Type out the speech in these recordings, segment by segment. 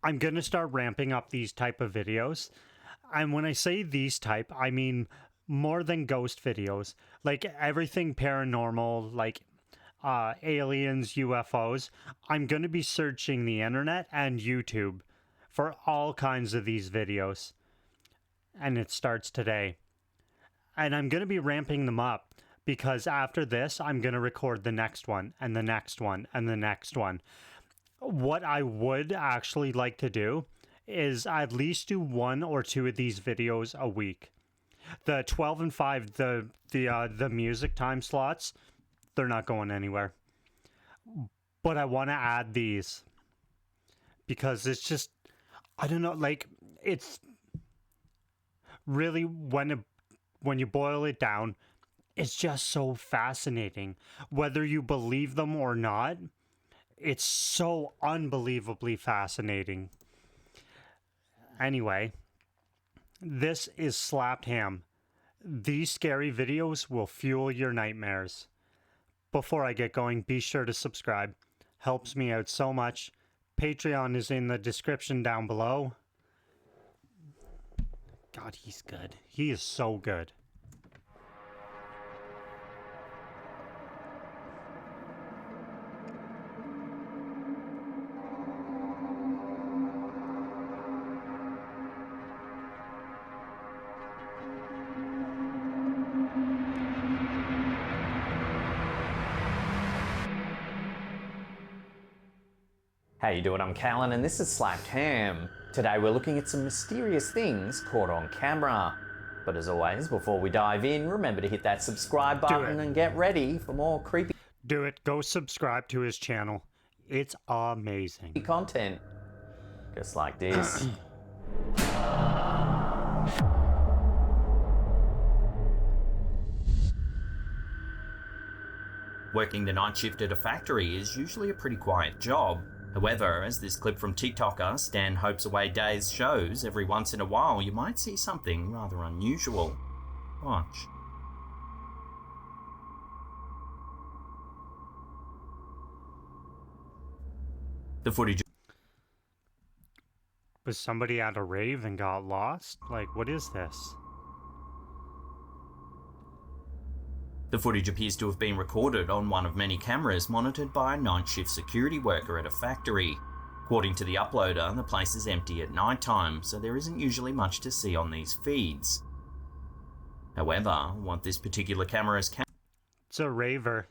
I'm going to start ramping up these type of videos. And when I say these type, I mean more than ghost videos. Like everything paranormal, like aliens, UFOs. I'm going to be searching the internet and YouTube for all kinds of these videos. And it starts today. And I'm going to be ramping them up because after this, I'm going to record the next one and the next one and the next one. What I would actually like to do is at least do 1 or 2 of these videos a week. The 12 and 5, the music time slots, they're not going anywhere. But I want to add these because it's just, I don't know, like it's really when you boil it down, it's just so fascinating. Whether you believe them or not, it's so unbelievably fascinating. Anyway, this is Slapped Ham. These scary videos will fuel your nightmares. Before I get going, be sure to subscribe. Helps me out so much. Patreon is in the description down below. God, he's good. He is so good. How you doing? I'm Callan and this is Slapped Ham. Today we're looking at some mysterious things caught on camera. But as always, before we dive in, remember to hit that subscribe button and get ready for more creepy Do it. Go subscribe to his channel. It's amazing. content. Just like this. Working the night shift at a factory is usually a pretty quiet job. However, as this clip from TikToker Stan Hopes Away Days shows, every once in a while you might see something rather unusual. Watch. The footage Was somebody at a rave and got lost? Like, what is this? The footage appears to have been recorded on one of many cameras monitored by a night shift security worker at a factory. According to the uploader, the place is empty at night time, so there isn't usually much to see on these feeds. However, what this particular camera has It's a raver.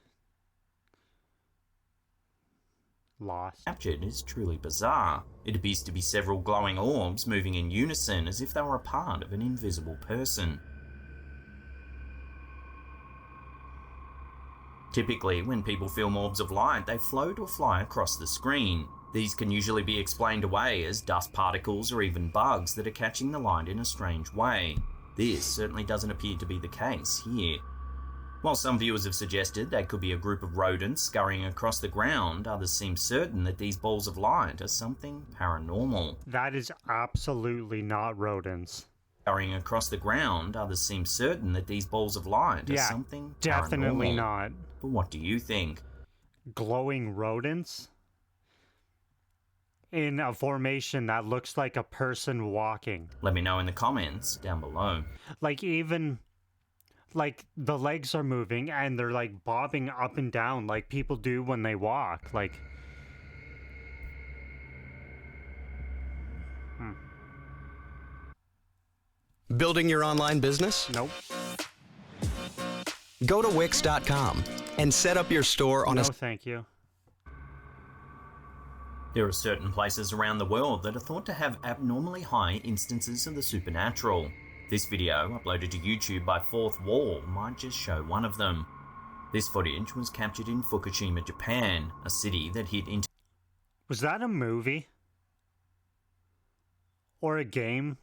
Lost. captured is truly bizarre. It appears to be several glowing orbs moving in unison as if they were a part of an invisible person. Typically, when people film orbs of light, they float or fly across the screen. These can usually be explained away as dust particles or even bugs that are catching the light in a strange way. This certainly doesn't appear to be the case here. While some viewers have suggested they could be a group of rodents scurrying across the ground, others seem certain that these balls of light are something paranormal. That is absolutely not rodents. Scurrying across the ground, others seem certain that these balls of light are something definitely paranormal. not. But what do you think? Glowing rodents in a formation that looks like a person walking. Let me know in the comments down below. Like even like the legs are moving and they're like bobbing up and down like people do when they walk. Like Building your online business? nope. Go to Wix.com and set up your store on No, a thank you. There are certain places around the world that are thought to have abnormally high instances of the supernatural. This video, uploaded to YouTube by Fourth Wall, might just show one of them. This footage was captured in Fukushima, Japan, a city that hit into Was that a movie? Or a game?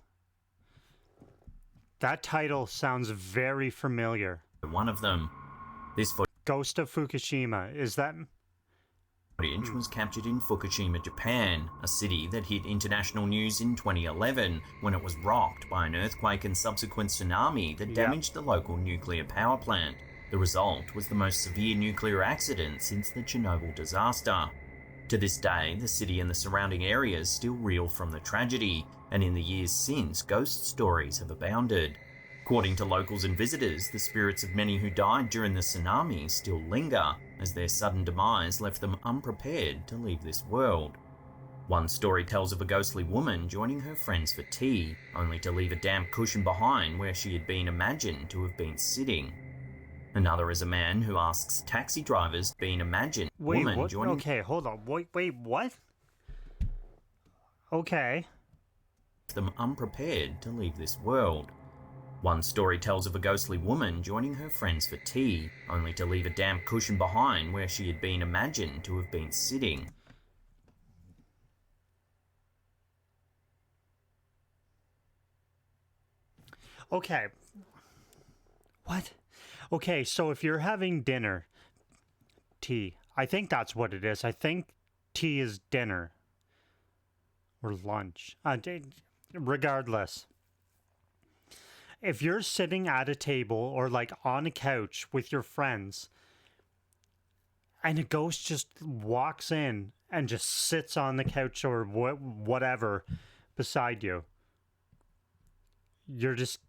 That title sounds very familiar. one of them. This Ghost of Fukushima. Is that... footage was captured in Fukushima, Japan, a city that hit international news in 2011 when it was rocked by an earthquake and subsequent tsunami that damaged the local nuclear power plant. The result was the most severe nuclear accident since the Chernobyl disaster. To this day, the city and the surrounding areas still reel from the tragedy, and in the years since, ghost stories have abounded. According to locals and visitors, the spirits of many who died during the tsunami still linger, as their sudden demise left them unprepared to leave this world. One story tells of a ghostly woman joining her friends for tea, only to leave a damp cushion behind where she had been imagined to have been sitting. Another is a man who asks taxi drivers being imagined Wait, woman what? joining Okay, hold on. Wait, what? Okay. them unprepared to leave this world. One story tells of a ghostly woman joining her friends for tea, only to leave a damp cushion behind where she had been imagined to have been sitting. Okay. What? Okay, so if you're having dinner, tea. I think that's what it is. I think tea is dinner. Or lunch. Regardless. If you're sitting at a table or like on a couch with your friends and a ghost just walks in and just sits on the couch or whatever beside you, you're just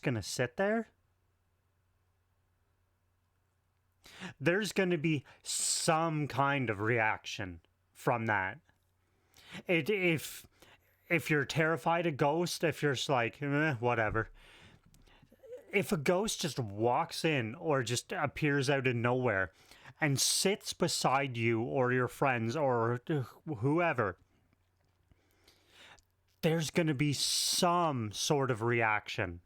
gonna sit there? There's gonna be some kind of reaction from that. If you're terrified of ghosts, if you're just like, whatever. If a ghost just walks in or just appears out of nowhere and sits beside you or your friends or whoever, there's going to be some sort of reaction.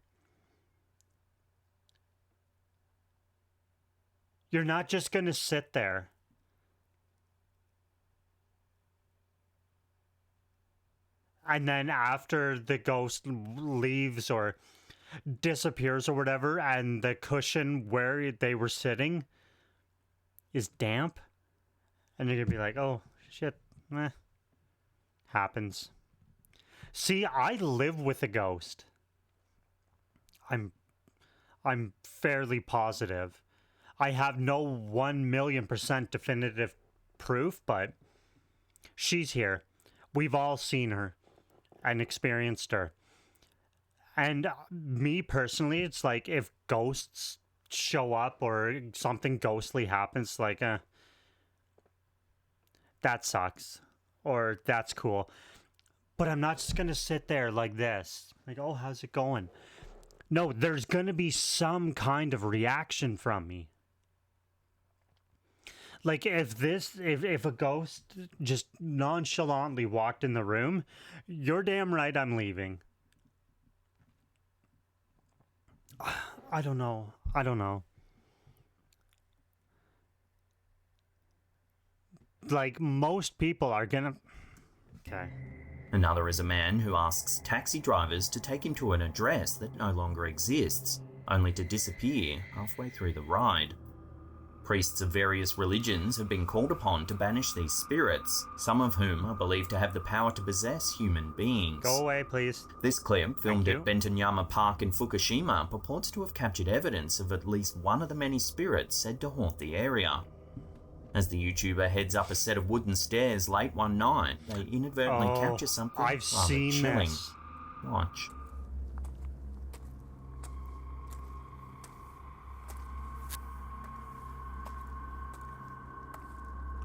You're not just going to sit there. And then after the ghost leaves or disappears or whatever, and the cushion where they were sitting is damp, and you're going to be like, oh, shit, happens. See, I live with a ghost. I'm fairly positive. I have no 1,000,000% definitive proof, but she's here. We've all seen her and experienced her. And me personally, it's like if ghosts show up or something ghostly happens, like, that sucks. Or that's cool. But I'm not just going to sit there like this. Like, oh, how's it going? No, there's going to be some kind of reaction from me. Like if a ghost just nonchalantly walked in the room, you're damn right I'm leaving. I don't know. Like most people are gonna... Okay. Another is a man who asks taxi drivers to take him to an address that no longer exists, only to disappear halfway through the ride. Priests of various religions have been called upon to banish these spirits, some of whom are believed to have the power to possess human beings. Go away, please. This clip, filmed at Bentanyama Park in Fukushima, purports to have captured evidence of at least one of the many spirits said to haunt the area. As the YouTuber heads up a set of wooden stairs late one night, they inadvertently capture something I've rather seen chilling. this. Watch.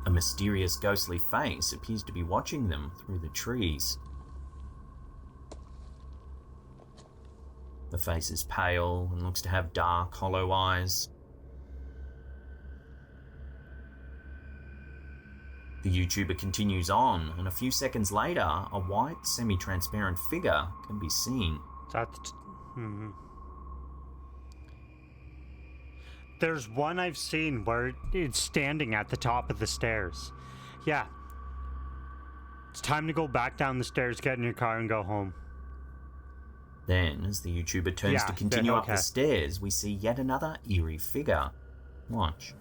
A mysterious ghostly face appears to be watching them through the trees. The face is pale and looks to have dark, hollow eyes. The YouTuber continues on, and a few seconds later, a white, semi-transparent figure can be seen. There's one I've seen where it's standing at the top of the stairs. Yeah. It's time to go back down the stairs, get in your car, and go home. Then, as the YouTuber turns to continue up the stairs, we see yet another eerie figure. Watch.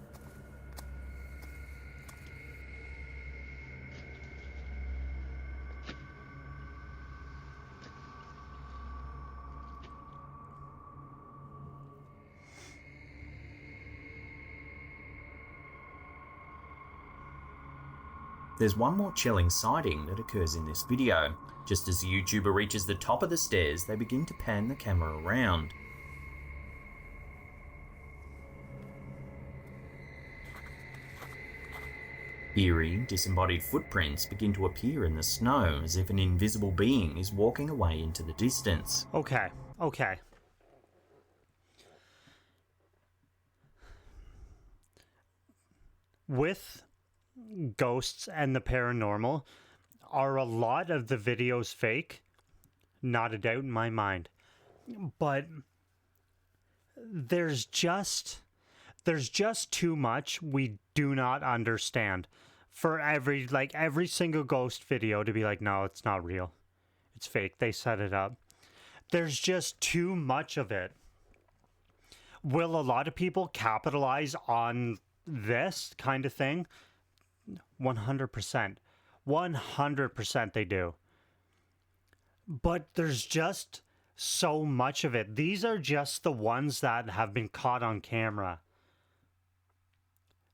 There's one more chilling sighting that occurs in this video. Just as the YouTuber reaches the top of the stairs, they begin to pan the camera around. Eerie, disembodied footprints begin to appear in the snow as if an invisible being is walking away into the distance. Okay. With ghosts and the paranormal, are a lot of the videos fake? Not a doubt in my mind. But there's just too much we do not understand for every single ghost video to be like, no, it's not real. It's fake. They set it up. There's just too much of it. Will a lot of people capitalize on this kind of thing? 100%. 100% they do. But there's just so much of it. These are just the ones that have been caught on camera.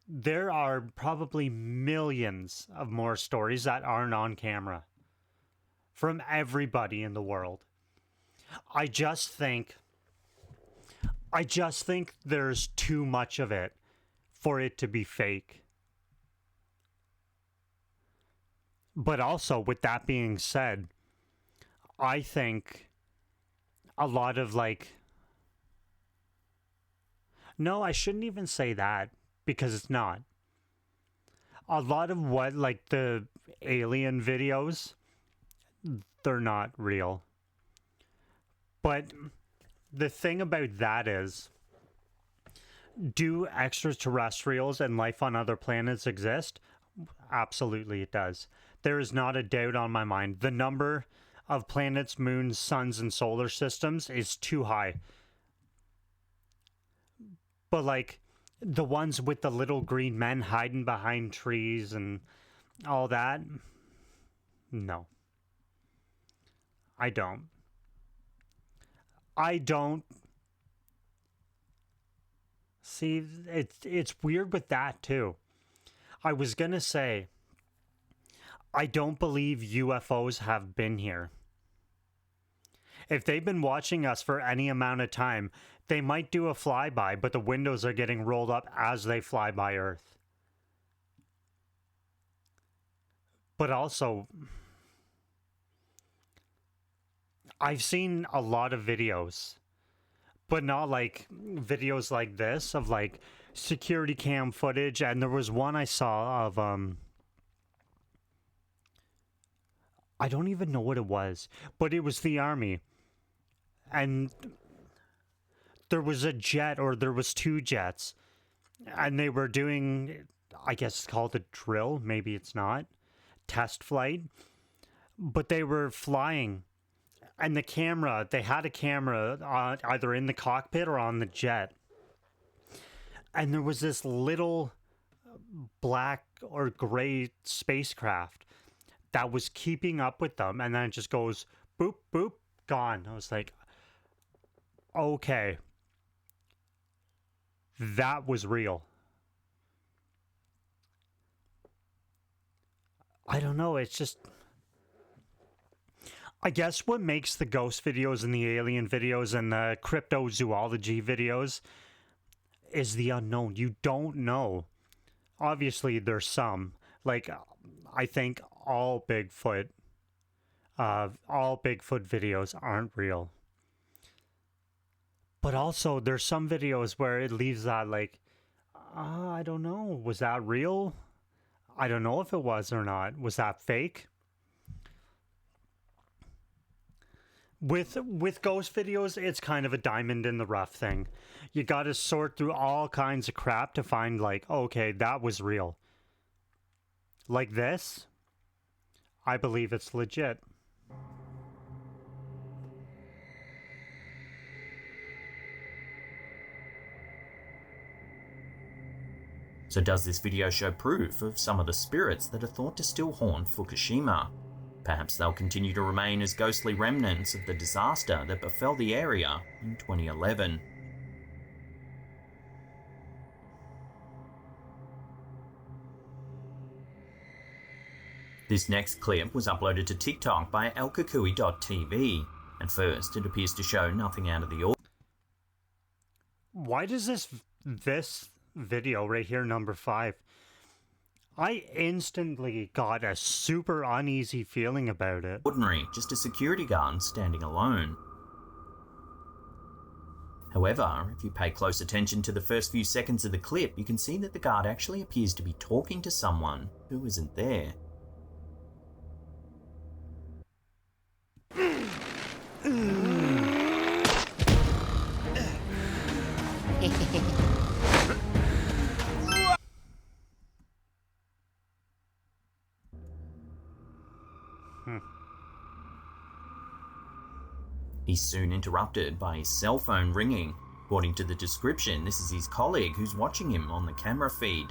There are probably millions of more stories that aren't on camera from everybody in the world. I just think there's too much of it for it to be fake. But also, with that being said, I think a lot of no, I shouldn't even say that, because it's not. A lot of what, the alien videos, they're not real. But the thing about that is, do extraterrestrials and life on other planets exist? Absolutely it does. There is not a doubt on my mind. The number of planets, moons, suns, and solar systems is too high. But the ones with the little green men hiding behind trees and all that, no. I don't. See, it's weird with that too. I was gonna say, I don't believe UFOs have been here. If they've been watching us for any amount of time, they might do a flyby, but the windows are getting rolled up as they fly by Earth. But also, I've seen a lot of videos, but not videos like this of security cam footage. And there was one I saw of I don't even know what it was, but it was the army, and there was a jet, or there was two jets, and they were doing, I guess it's called a drill, maybe it's not, test flight, but they were flying. And they had a camera either in the cockpit or on the jet. And there was this little black or gray spacecraft that was keeping up with them. And then it just goes, boop, boop, gone. I was like, okay. That was real. I don't know, it's just, I guess what makes the ghost videos and the alien videos and the cryptozoology videos is the unknown. You don't know. Obviously, there's some. I think all Bigfoot videos aren't real. But also, there's some videos where it leaves that I don't know. Was that real? I don't know if it was or not. Was that fake? With ghost videos, it's kind of a diamond in the rough thing. You got to sort through all kinds of crap to find okay, that was real. Like this, I believe it's legit. So does this video show proof of some of the spirits that are thought to still haunt Fukushima? Perhaps they'll continue to remain as ghostly remnants of the disaster that befell the area in 2011. This next clip was uploaded to TikTok by elkukui.tv. At first, it appears to show nothing out of the ordinary. Why does this video right here, number 5, I instantly got a super uneasy feeling about it. Just a security guard standing alone. However, if you pay close attention to the first few seconds of the clip, you can see that the guard actually appears to be talking to someone who isn't there. He's soon interrupted by his cell phone ringing. According to the description, this is his colleague who's watching him on the camera feed.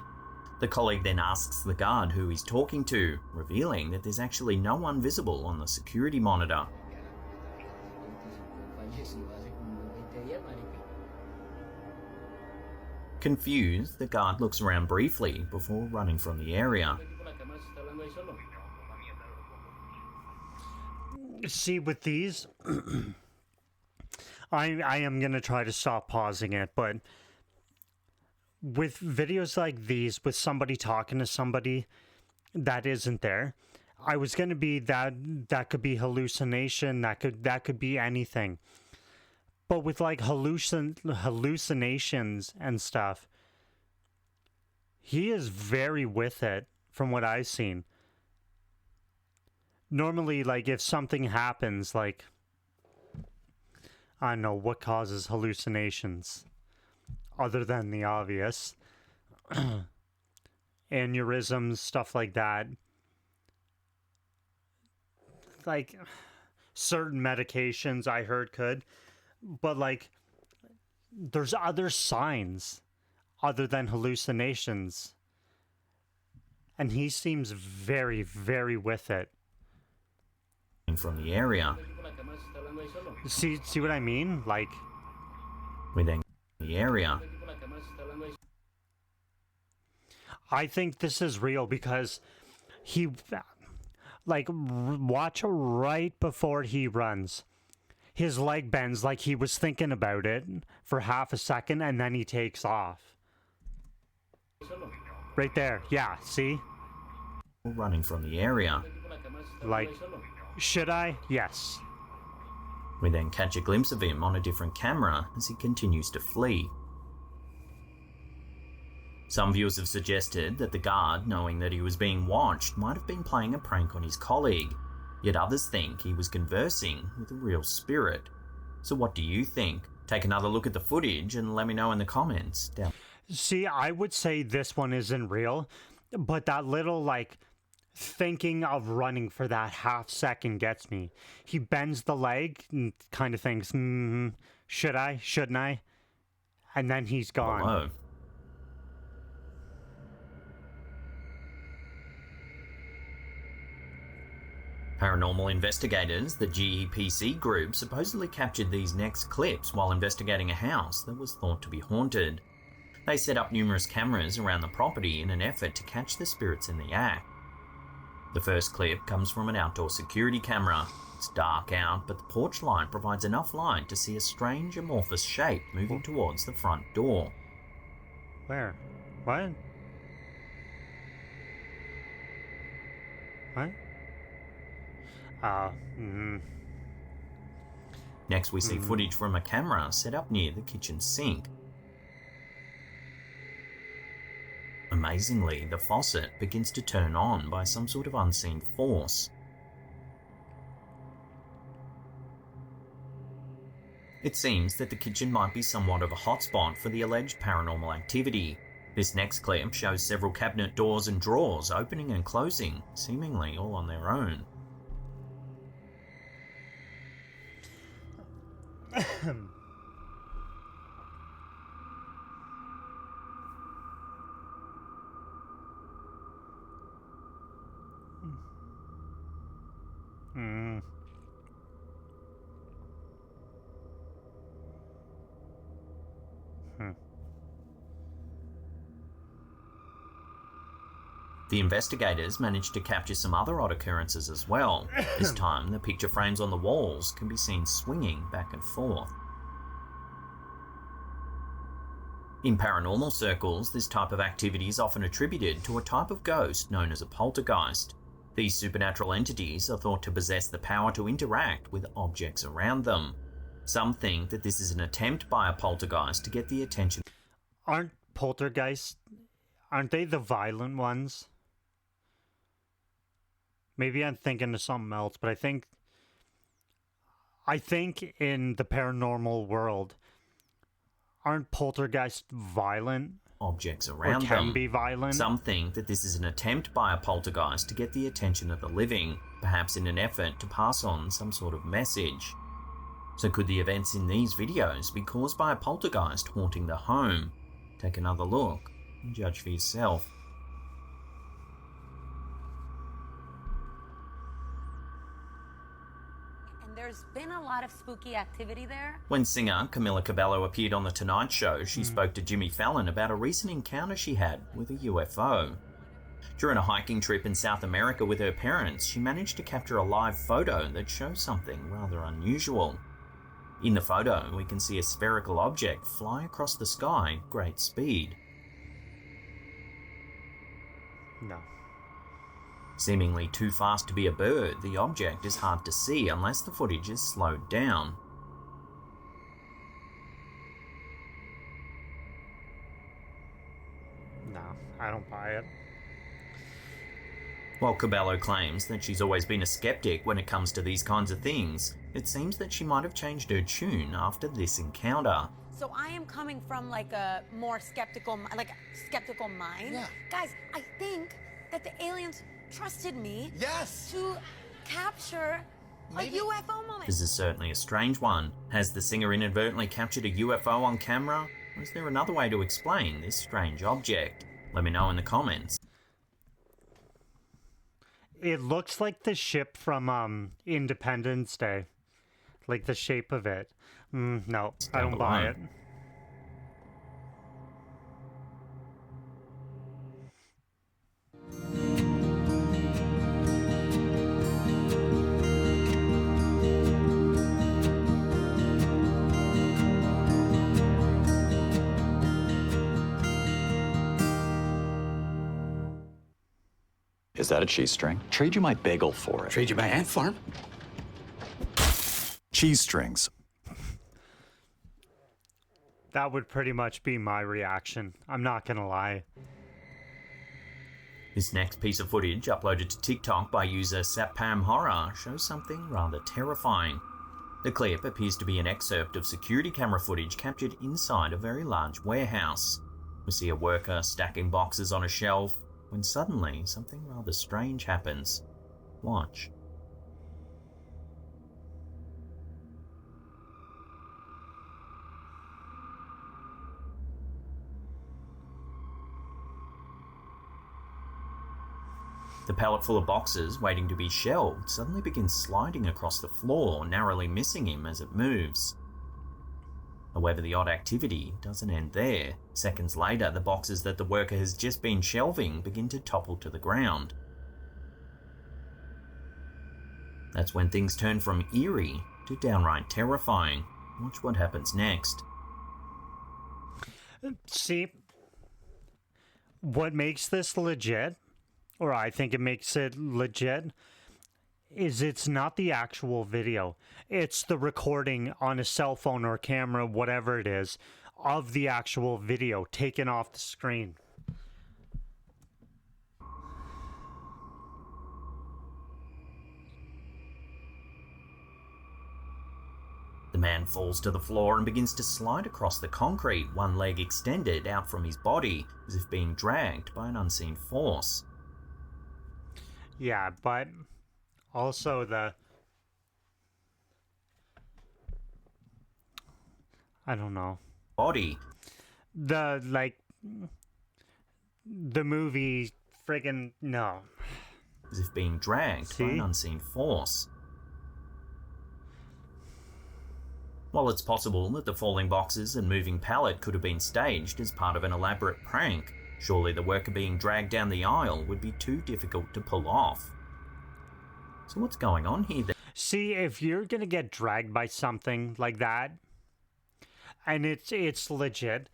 The colleague then asks the guard who he's talking to, revealing that there's actually no one visible on the security monitor. Confused, the guard looks around briefly before running from the area. See, with these, I am going to try to stop pausing it, but with videos like these, with somebody talking to somebody that isn't there, I was going to be that could be hallucination, that could be anything. But with like hallucinations and stuff, he is very with it from what I've seen. Normally, like, if something happens, like, I don't know, what causes hallucinations? Other than the obvious. Aneurysms, stuff like that. Like, certain medications I heard could. But, like, there's other signs other than hallucinations. And he seems very, very with it. From the area. See what I mean? Like, We then the area. I think this is real because he, like, watch right before he runs. His leg bends like he was thinking about it for half a second and then he takes off. Right there. Yeah, see? Running from the area. Like, should I? Yes. We then catch a glimpse of him on a different camera as he continues to flee. Some viewers have suggested that the guard, knowing that he was being watched, might have been playing a prank on his colleague, yet others think he was conversing with a real spirit. So what do you think? Take another look at the footage and let me know in the comments down. See, I would say this one isn't real, but that little, like, thinking of running for that half second gets me. He bends the leg and kind of thinks, should I? Shouldn't I? And then he's gone. Below. Paranormal investigators, the GEPC group, supposedly captured these next clips while investigating a house that was thought to be haunted. They set up numerous cameras around the property in an effort to catch the spirits in the act. The first clip comes from an outdoor security camera. It's dark out, but the porch light provides enough light to see a strange amorphous shape moving towards the front door. Where? What? What? Next, we see footage from a camera set up near the kitchen sink. Amazingly, the faucet begins to turn on by some sort of unseen force. It seems that the kitchen might be somewhat of a hotspot for the alleged paranormal activity. This next clip shows several cabinet doors and drawers opening and closing, seemingly all on their own. The investigators managed to capture some other odd occurrences as well. This time, the picture frames on the walls can be seen swinging back and forth. In paranormal circles, this type of activity is often attributed to a type of ghost known as a poltergeist. These supernatural entities are thought to possess the power to interact with objects around them. Some think that this is an attempt by a poltergeist to get the attention. Aren't poltergeists, aren't they the violent ones? Maybe I'm thinking of something else, but I think in the paranormal world, aren't poltergeists violent? Objects around or can them. Be violent? Some think that this is an attempt by a poltergeist to get the attention of the living, perhaps in an effort to pass on some sort of message. So could the events in these videos be caused by a poltergeist haunting the home? Take another look and judge for yourself. There's been a lot of spooky activity there. When singer Camila Cabello appeared on The Tonight Show, she spoke to Jimmy Fallon about a recent encounter she had with a UFO. During a hiking trip in South America with her parents, she managed to capture a live photo that shows something rather unusual. In the photo, we can see a spherical object fly across the sky at great speed. No. Seemingly too fast to be a bird, the object is hard to see unless the footage is slowed down. No, I don't buy it. While Cabello claims that she's always been a skeptic when it comes to these kinds of things, it seems that she might have changed her tune after this encounter. So I am coming from like a more skeptical mind. Yeah. Guys, I think that the aliens trusted me Yes! to capture Maybe. a UFO moment. This is certainly a strange one. Has the singer inadvertently captured a UFO on camera? Or is there another way to explain this strange object? Let me know in the comments. It looks like the ship from Independence Day. Like the shape of it. No, I don't buy it. Is that a cheese string? Trade you my bagel for it. Trade you my ant farm? Cheese strings. That would pretty much be my reaction. I'm not gonna lie. This next piece of footage, uploaded to TikTok by user Sapam Horror, shows something rather terrifying. The clip appears to be an excerpt of security camera footage captured inside a very large warehouse. We see a worker stacking boxes on a shelf, when suddenly something rather strange happens. Watch. The pallet full of boxes waiting to be shelved suddenly begins sliding across the floor, narrowly missing him as it moves. However, the odd activity doesn't end there. Seconds later, the boxes that the worker has just been shelving begin to topple to the ground. That's when things turn from eerie to downright terrifying. Watch what happens next. See, what makes this legit, or I think it makes it legit, is it's not the actual video. It's the recording on a cell phone or camera, whatever it is, of the actual video taken off the screen. The man falls to the floor and begins to slide across the concrete, one leg extended out from his body, as if being dragged by an unseen force. Yeah, but also I don't know. Body. The movie friggin' no. As if being dragged by an See? unseen force. While it's possible that the falling boxes and moving pallet could have been staged as part of an elaborate prank, Surely the worker being dragged down the aisle would be too difficult to pull off. So what's going on here then? See, if you're gonna get dragged by something like that, and it's legit,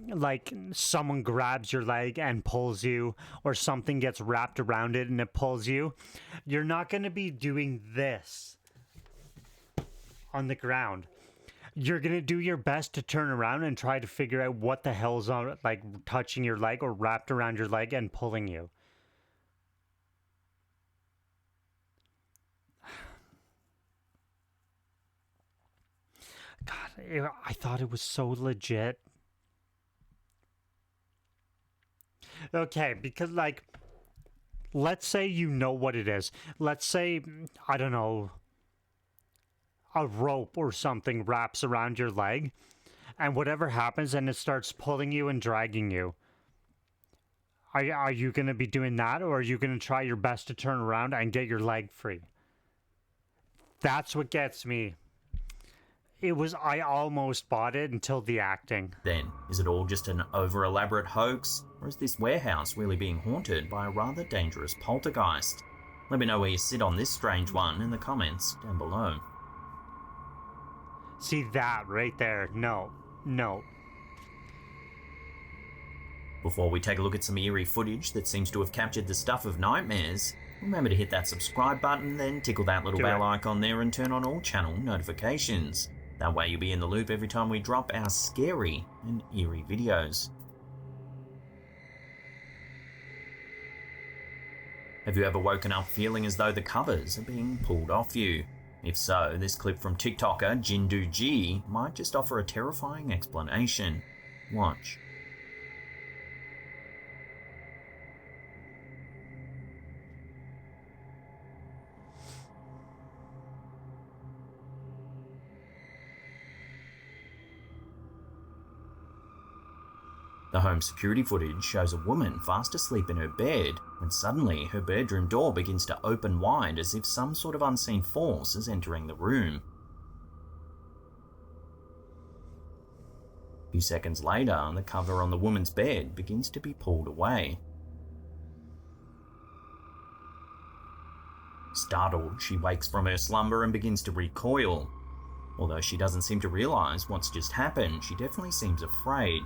like someone grabs your leg and pulls you, or something gets wrapped around it and it pulls you, you're not gonna be doing this on the ground. You're gonna do your best to turn around and try to figure out what the hell's on, like touching your leg or wrapped around your leg and pulling you. God, I thought it was so legit. Okay, because like, let's say you know what it is. Let's say, I don't know, a rope or something wraps around your leg, and whatever happens and it starts pulling you and dragging you. Are you going to be doing that, or are you going to try your best to turn around and get your leg free? That's what gets me. I almost bought it until the acting. Then, is it all just an over-elaborate hoax, or is this warehouse really being haunted by a rather dangerous poltergeist? Let me know where you sit on this strange one in the comments down below. See that right there? No. Before we take a look at some eerie footage that seems to have captured the stuff of nightmares, remember to hit that subscribe button, then tickle that little bell icon there and turn on all channel notifications. That way you'll be in the loop every time we drop our scary and eerie videos. Have you ever woken up feeling as though the covers are being pulled off you? If so, this clip from TikToker Jindu might just offer a terrifying explanation. Watch. The home security footage shows a woman fast asleep in her bed when suddenly her bedroom door begins to open wide as if some sort of unseen force is entering the room. A few seconds later, the cover on the woman's bed begins to be pulled away. Startled, she wakes from her slumber and begins to recoil. Although she doesn't seem to realise what's just happened, she definitely seems afraid.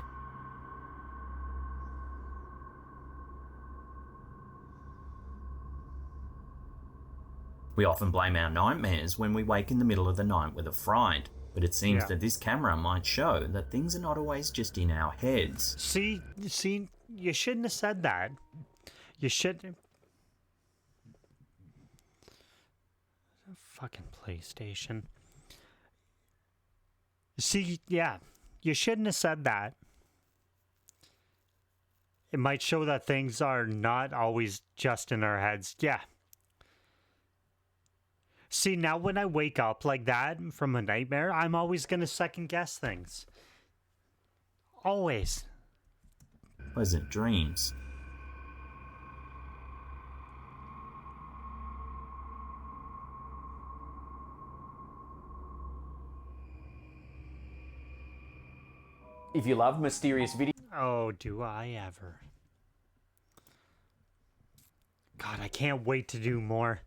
We often blame our nightmares when we wake in the middle of the night with a fright, but it seems that this camera might show that things are not always just in our heads. See, you shouldn't have said that. You shouldn't. Fucking PlayStation. See, yeah, you shouldn't have said that. It might show that things are not always just in our heads. Yeah. See, now when I wake up like that from a nightmare, I'm always going to second guess things. Always. Pleasant dreams. If you love mysterious videos... Oh, do I ever. God, I can't wait to do more.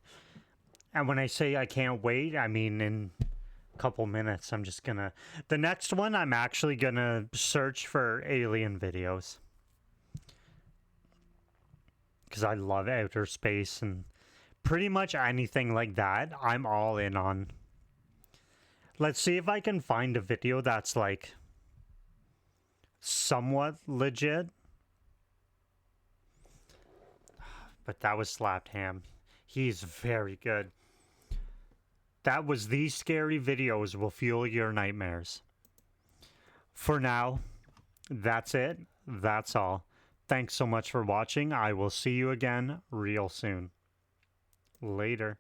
And when I say I can't wait, I mean in a couple minutes, I'm just gonna... The next one, I'm actually gonna search for alien videos. Because I love outer space and pretty much anything like that, I'm all in on. Let's see if I can find a video that's like somewhat legit. But that was Slapped Ham. He's very good. That was These Scary Videos Will Fuel Your Nightmares. For now, that's it. That's all. Thanks so much for watching. I will see you again real soon. Later.